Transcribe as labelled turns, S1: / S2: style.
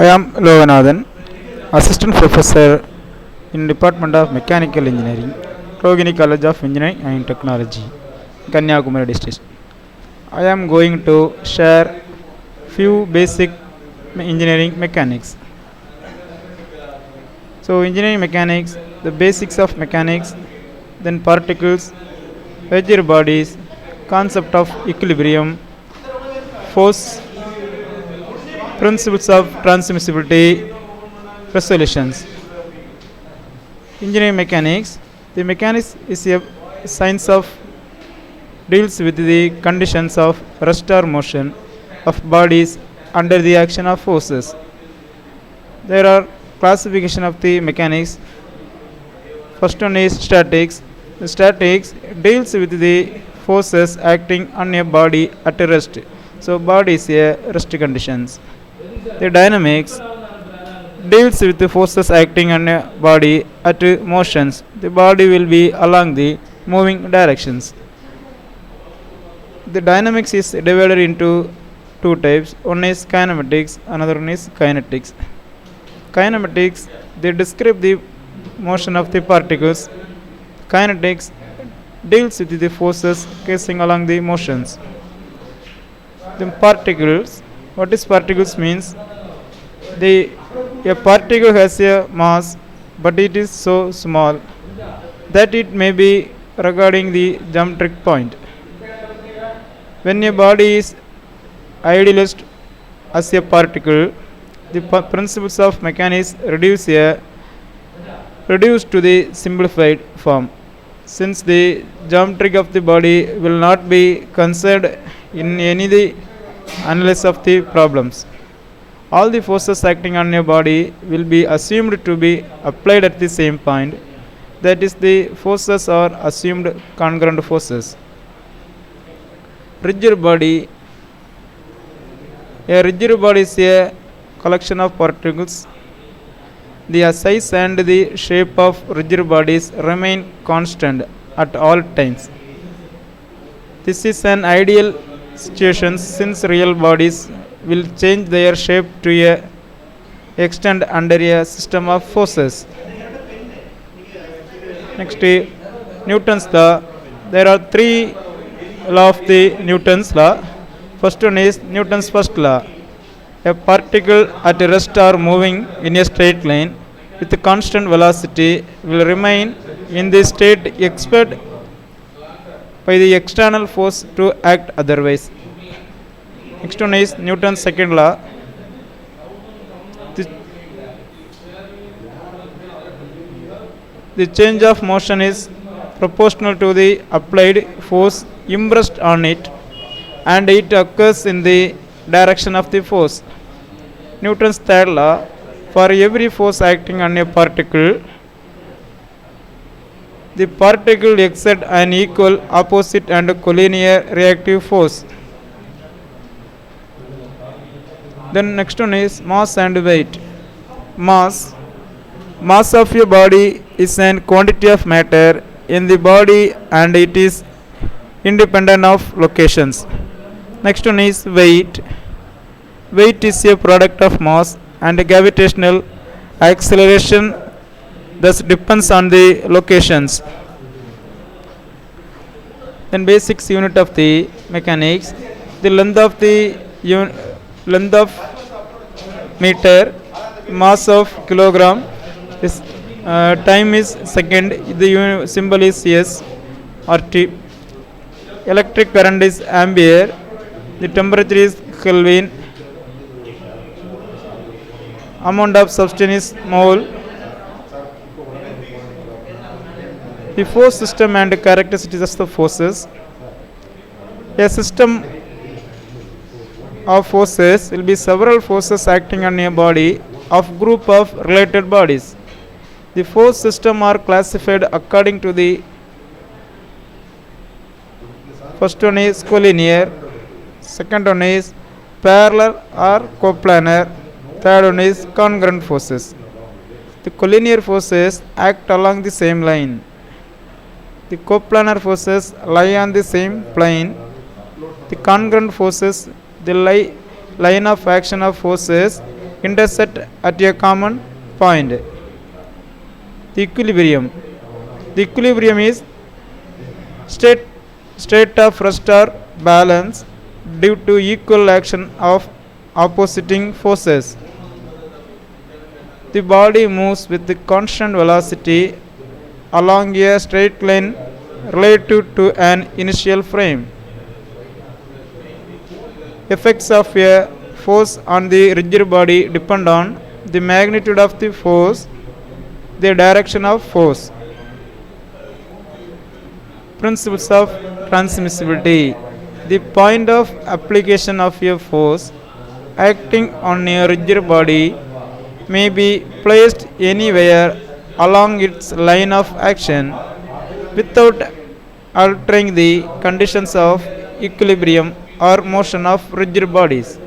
S1: I am Loganathan, Assistant Professor in Department of Mechanical Engineering, Rogini College of Engineering and Technology, Kanyakumari District. I am going to share few basic engineering mechanics. So, engineering mechanics, the basics of mechanics, then particles, rigid bodies, concept of equilibrium, force, principles of transmissibility, resolutions. Engineering mechanics. The mechanics is a science of deals with the conditions of rest or motion of bodies under the action of forces. There are classification of the mechanics. First one is statics. The statics deals with the forces acting on a body at rest. So body is a rest conditions. The dynamics deals with the forces acting on a body at motions. The body will be along the moving directions. The dynamics is divided into two types. One is kinematics, another one is kinetics. Kinematics, they describe the motion of the particles. Kinetics deals with the forces casing along the motions. The particles, what is particles means? A particle has a mass, but it is so small that it may be regarding the geometric point. When a body is idealized as a particle, the principles of mechanics reduce to the simplified form. Since the geometry of the body will not be considered in any the analysis of the problems, all the forces acting on a body will be assumed to be applied at the same point. That is, the forces are assumed congruent forces. Rigid body. A rigid body is a collection of particles. The size and the shape of rigid bodies remain constant at all times. This is an ideal situation since real bodies will change their shape to a extent under a system of forces. Next, Newton's law. There are three laws of the Newton's law. First one is Newton's first law. A particle at rest or moving in a straight line with a constant velocity will remain in the state except by the external force to act otherwise. Next one is Newton's second law. The change of motion is proportional to the applied force impressed on it, and it occurs in the direction of the force. Newton's third law. For every force acting on a particle, the particle exerts an equal, opposite and collinear reactive force. Then next one is mass and weight. Mass of a body is an quantity of matter in the body and it is independent of locations. Next one is weight. Weight is a product of mass and gravitational acceleration, thus depends on the locations. Then basics unit of the mechanics. The length of meter, mass of kilogram, is time is second. The symbol is S or T. Electric current is ampere. The temperature is Kelvin. Amount of substance is mole. The force system and characteristics of the forces. A system of forces will be several forces acting on a body of group of related bodies. The force system are classified according to the first one is collinear, second one is parallel or coplanar, third one is congruent forces. The collinear forces act along the same line. The coplanar forces lie on the same plane. The congruent forces, the line of action of forces intersect at a common point. The equilibrium. The equilibrium is state of rest or balance due to equal action of opposing forces. The body moves with the constant velocity along a straight line relative to an initial frame. Effects of a force on the rigid body depend on the magnitude of the force, the direction of force. Principles of transmissibility. The point of application of a force acting on a rigid body may be placed anywhere along its line of action without altering the conditions of equilibrium or motion of rigid bodies.